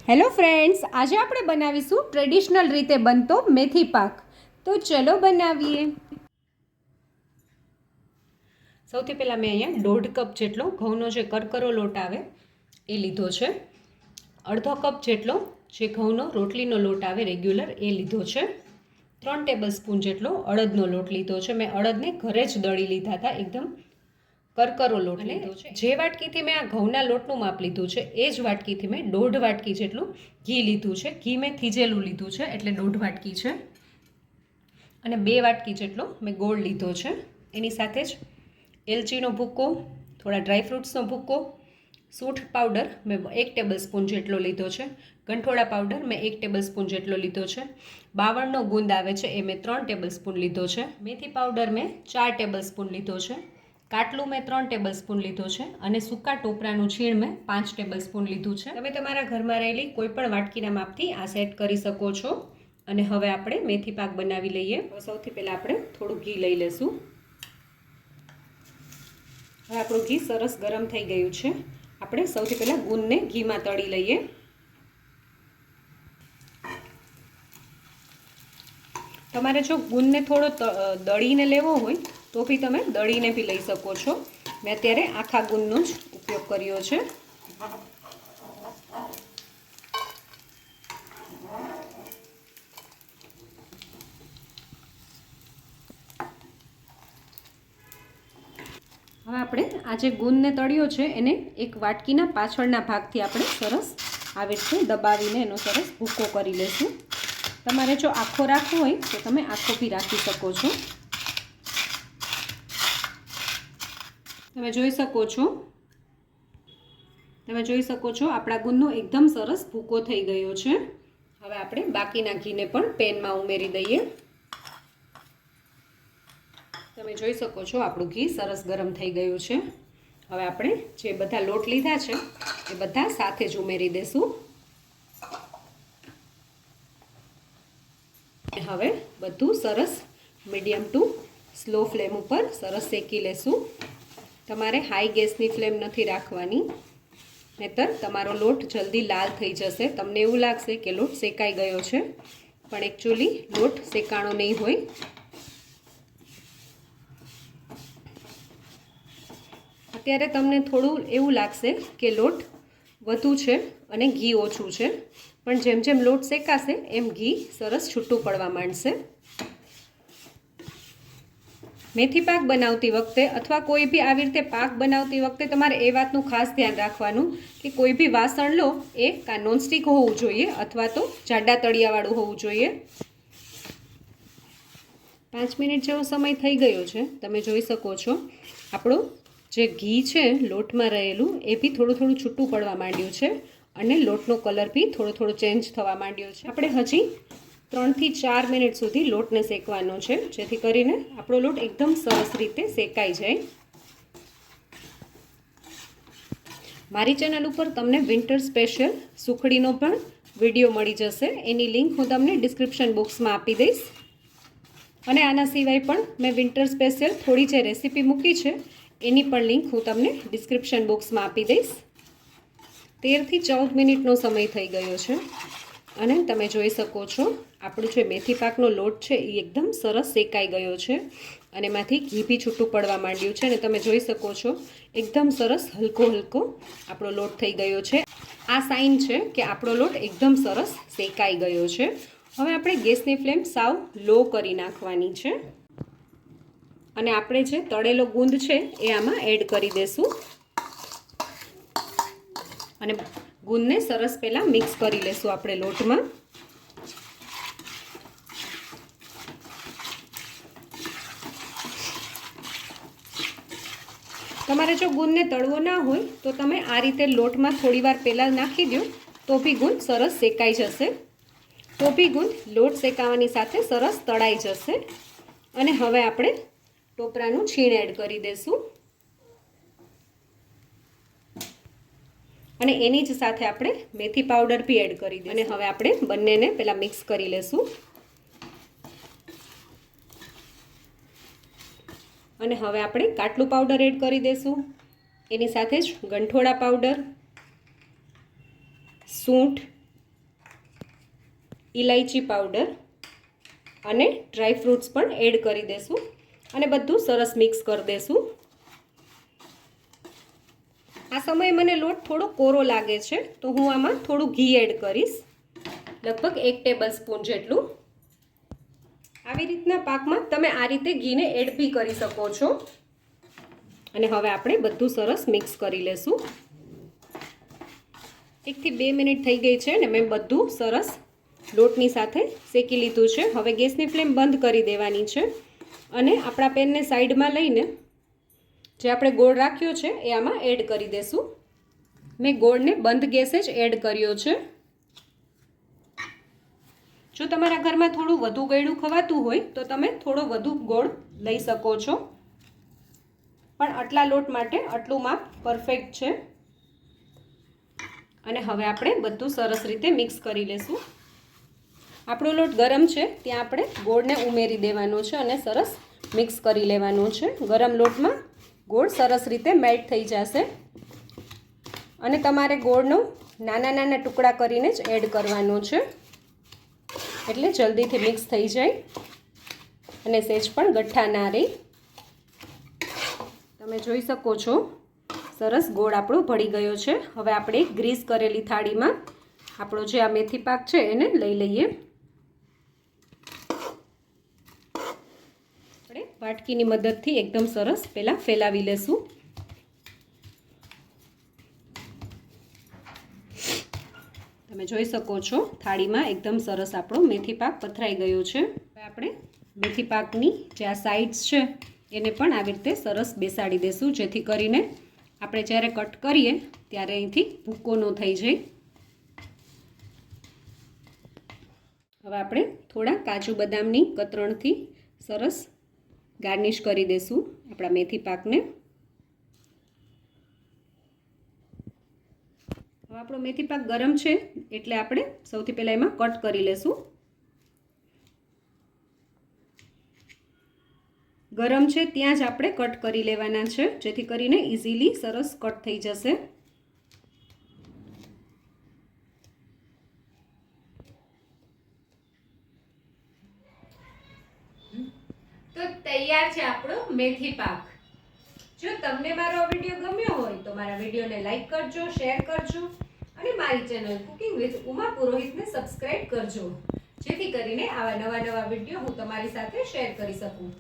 Hello friends, આજે આપણે બનાવીશું ટ્રેડિશનલ રીતે બનતો મેથી પાક. તો ચલો બનાવીએ. સૌથી પહેલાં મેં અહીંયા 1.5 કપ જેટલો ઘઉંનો જે કરકરો લોટ આવે એ લીધો છે. અડધો કપ જેટલો જે ઘઉંનો રોટલીનો લોટ આવે રેગ્યુલર એ લીધો છે. 3 ટેબલસ્પૂન જેટલો અડદનો લોટ લીધો છે. મેં અડદને ઘરે જ દળી લીધા હતા, એકદમ કરકરો લોટ લીધો છે. જે વાટકીથી મેં આ ઘઉંના લોટનું માપ લીધું છે એ જ વાટકીથી મેં 1.5 વાટકી જેટલું ઘી લીધું છે. ઘી મેં થીજેલું લીધું છે એટલે 1.5 વાટકી છે. અને 2 વાટકી જેટલો મેં ગોળ લીધો છે. એની સાથે જ એલચીનો ભૂકો, થોડા ડ્રાયફ્રૂટ્સનો ભૂકો, સૂંઠ પાવડર મેં 1 ટેબલસ્પૂન જેટલો લીધો છે. ગંઠોડા પાવડર મેં 1 ટેબલસ્પૂન જેટલો લીધો છે. બાવળનો ગુંદ આવે છે એ મેં 3 ટેબલસ્પૂન લીધો છે. મેથી પાવડર મેં 4 ટેબલસ્પૂન લીધો છે. કાટલું મેં 3 ટેબલસ્પૂન લીધો છે. અને સૂકા ટોપરાનું છીણ મેં 5 ટેબલસ્પૂન લીધું છે. તમે તમારા ઘરમાં રહેલી કોઈ પણ વાટકીના માપથી આ સેટ કરી શકો છો. અને હવે આપણે મેથી પાક બનાવી લઈએ. સૌથી પહેલાં આપણે થોડું ઘી લઈ લેશું. હવે આપણું ઘી સરસ ગરમ થઈ ગયું છે. આપણે સૌથી પહેલાં ગુંદને ઘીમાં તળી લઈએ. તમારે જો ગુંદને થોડો દળીને લેવો હોય તો બી તમે દળીને બી લઈ શકો છો. મેં અત્યારે આખા ગુંદનો જ ઉપયોગ કર્યો છે. હવે આપણે આ જે ગુંદને તળ્યો છે એને એક વાટકીના પાછળના ભાગથી આપણે સરસ આવી રીતે દબાવીને એનો સરસ ભૂકો કરી લઈશું. તમારે જો આખો રાખવો હોય તો તમે આખો બી રાખી શકો છો. તમે જોઈ શકો છો આપણા ગુંદનો એકદમ સરસ ભૂકો થઈ ગયો છે. હવે આપણે બાકીના ઘીને પણ પેનમાં ઉમેરી દઈએ. તમે જોઈ શકો છો આપણું ઘી સરસ ગરમ થઈ ગયું છે. હવે આપણે જે બધા લોટ લીધા છે એ બધા સાથે જ ઉમેરી દઈશું. હવે બધું સરસ મીડિયમ ટુ સ્લો ફ્લેમ ઉપર સરસ શેકી લેશું. તમારે હાઈ ગેસની ફ્લેમ નથી રાખવાની, નહીંતર તમારો લોટ જલ્દી લાલ થઈ જશે. તમને એવું લાગશે કે લોટ શેકાઈ ગયો છે, પણ એકચ્યુઅલી લોટ શેકાણો નહીં હોય. અત્યારે તમને થોડું એવું લાગશે કે લોટ વધુ છે અને ઘી ઓછું છે, પણ જેમ જેમ લોટ શેકાશે એમ ઘી સરસ છૂટું પડવા માંડશે. મેથી પાક બનાવતી વખતે અથવા કોઈ બી આવી રીતે પાક બનાવતી વખતે તમારે એ વાતનું ખાસ ધ્યાન રાખવાનું કે કોઈ બી વાસણ લો એ કાં નોનસ્ટિક હોવું જોઈએ અથવા તો જાડા તળિયાવાળું હોવું જોઈએ. 5 મિનિટ જેવો સમય થઈ ગયો છે. તમે જોઈ શકો છો આપણું જે ઘી છે લોટમાં રહેલું એ બી થોડું થોડું છૂટું પડવા માંડ્યું છે અને લોટનો કલર બી થોડો થોડો ચેન્જ થવા માંડ્યો છે. આપણે હજી 3 થી 4 મિનિટ સુધી લોટને શેકવાનો છે, જેથી કરીને આપણો લોટ એકદમ સરસ રીતે શેકાઈ જાય. મારી ચેનલ ઉપર તમને વિન્ટર સ્પેશિયલ સુખડીનો પણ વિડીયો મળી જશે. એની લિંક હું તમને ડિસ્ક્રિપ્શન બોક્સમાં આપી દઈશ. અને આના સિવાય પણ મેં વિન્ટર સ્પેશિયલ થોડી જે રેસીપી મૂકી છે એની પણ લિંક હું તમને ડિસ્ક્રિપ્શન બોક્સમાં આપી દઈશ. 13 થી 14 મિનિટનો સમય થઈ ગયો છે અને તમે જોઈ શકો છો આપણું જે મેથી પાકનો લોટ છે એ એકદમ સરસ શેકાઈ ગયો છે અને એમાંથી ઘી બી છૂટું પડવા માંડ્યું છે. અને તમે જોઈ શકો છો એકદમ સરસ હલકો હલકો આપણો લોટ થઈ ગયો છે. આ સાઇન છે કે આપણો લોટ એકદમ સરસ શેકાઈ ગયો છે. હવે આપણે ગેસની ફ્લેમ સાવ લો કરી નાખવાની છે અને આપણે જે તળેલો ગુંદ છે એ આમાં એડ કરી દેશું અને ગુંદને સરસ પહેલાં મિક્સ કરી લેશું આપણે લોટમાં. તમારે જો ગુંદને તળવો ના હોય તો તમે આ રીતે લોટમાં થોડીવાર પહેલાં નાખી દો તો બી ગુંદ સરસ શેકાઈ જશે. તો બી ગુંદ લોટ શેકાવાની સાથે સરસ તળાઈ જશે. અને હવે આપણે ટોપરાનું છીણ એડ કરી દઈશું અને એની જ સાથે આપણે મેથી પાવડર બી એડ કરી દઈશું. અને હવે આપણે બંનેને પહેલાં મિક્સ કરી લેશું. અને હવે આપણે કાટલું પાવડર એડ કરી દઈશું. એની સાથે જ ગંઠોડા પાવડર, સૂંઠ ઇલાયચી પાવડર અને ડ્રાય ફ્રૂટ્સ પણ એડ કરી દેશું અને બધું સરસ મિક્સ કરી દેશું. આ સમયે મને લોટ થોડો કોરો લાગે છે તો હું આમાં થોડું ઘી એડ કરીશ, લગભગ 1 ટેબલ સ્પૂન જેટલું. આવી રીતના પાકમાં તમે આ રીતે ઘીને એડ બી કરી શકો છો. અને હવે આપણે બધું સરસ મિક્સ કરી લેશું. 1 થી 2 મિનિટ થઈ ગઈ છે અને મેં બધું સરસ લોટની સાથે શેકી લીધું છે. હવે ગેસની ફ્લેમ બંધ કરી દેવાની છે અને આપણા પેનને સાઈડમાં લઈને જે આપણે ગોળ રાખ્યો છે એ આમાં એડ કરી દેશું. મેં ગોળને બંધ ગેસે જ એડ કર્યો છે. જો તમારા ઘરમાં થોડું વધુ ગળ્યું ખવાતું હોય તો તમે થોડો વધુ ગોળ લઈ શકો છો, પણ આટલા લોટ માટે આટલું માપ પરફેક્ટ છે. અને હવે આપણે બધું સરસ રીતે મિક્સ કરી લેશું. આપણો લોટ ગરમ છે ત્યાં આપણે ગોળને ઉમેરી દેવાનો છે અને સરસ મિક્સ કરી લેવાનો છે. ગરમ લોટમાં ગોળ સરસ રીતે મેલ્ટ થઈ જશે અને તમારે ગોળનો નાના નાના ટુકડા કરીને જ એડ કરવાનો છે, એટલે જલ્દીથી મિક્સ થઈ જાય અને સહેજ પણ ગઠ્ઠા ના રહે. તમે જોઈ શકો છો સરસ ગોળ આપણો ભળી ગયો છે. હવે આપણે ગ્રીસ કરેલી થાળીમાં આપણો જે આ મેથી પાક છે એને લઈ લઈએ. આપણે વાટકીની મદદથી એકદમ સરસ પહેલાં ફેલાવી લેશું. તમે જોઈ શકો છો થાળીમાં એકદમ સરસ આપણો મેથી પાક પથરાઈ ગયો છે. હવે આપણે મેથી પાકની જે આ સાઇડ્સ છે એને પણ આવી રીતે સરસ બેસાડી દેશું, જેથી કરીને આપણે જ્યારે કટ કરીએ ત્યારે અહીંથી ભૂકો ન થઈ જાય. હવે આપણે થોડા કાજુ બદામની કતરણથી સરસ ગાર્નિશ કરી દેશું આપણા મેથી પાકને. હવે આપણો મેથી પાક ગરમ છે એટલે આપણે સૌથી પહેલાં એમાં કટ કરી લેશું. ગરમ છે ત્યાં જ આપણે કટ કરી લેવાના છે, જેથી કરીને ઇઝીલી સરસ કટ થઈ જશે. તો તૈયાર છે આપણો મેથી પાક. જો તમને મારો વિડીયો ગમ્યો હોય તો મારા વિડીયોને લાઈક કરજો, શેર કરજો અને મારી ચેનલ કુકિંગ વિથ ઉમા પુરોહિતને સબસ્ક્રાઇબ કરજો, જેથી કરીને આવા નવા વિડીયો હું તમારી સાથે શેર કરી શકું.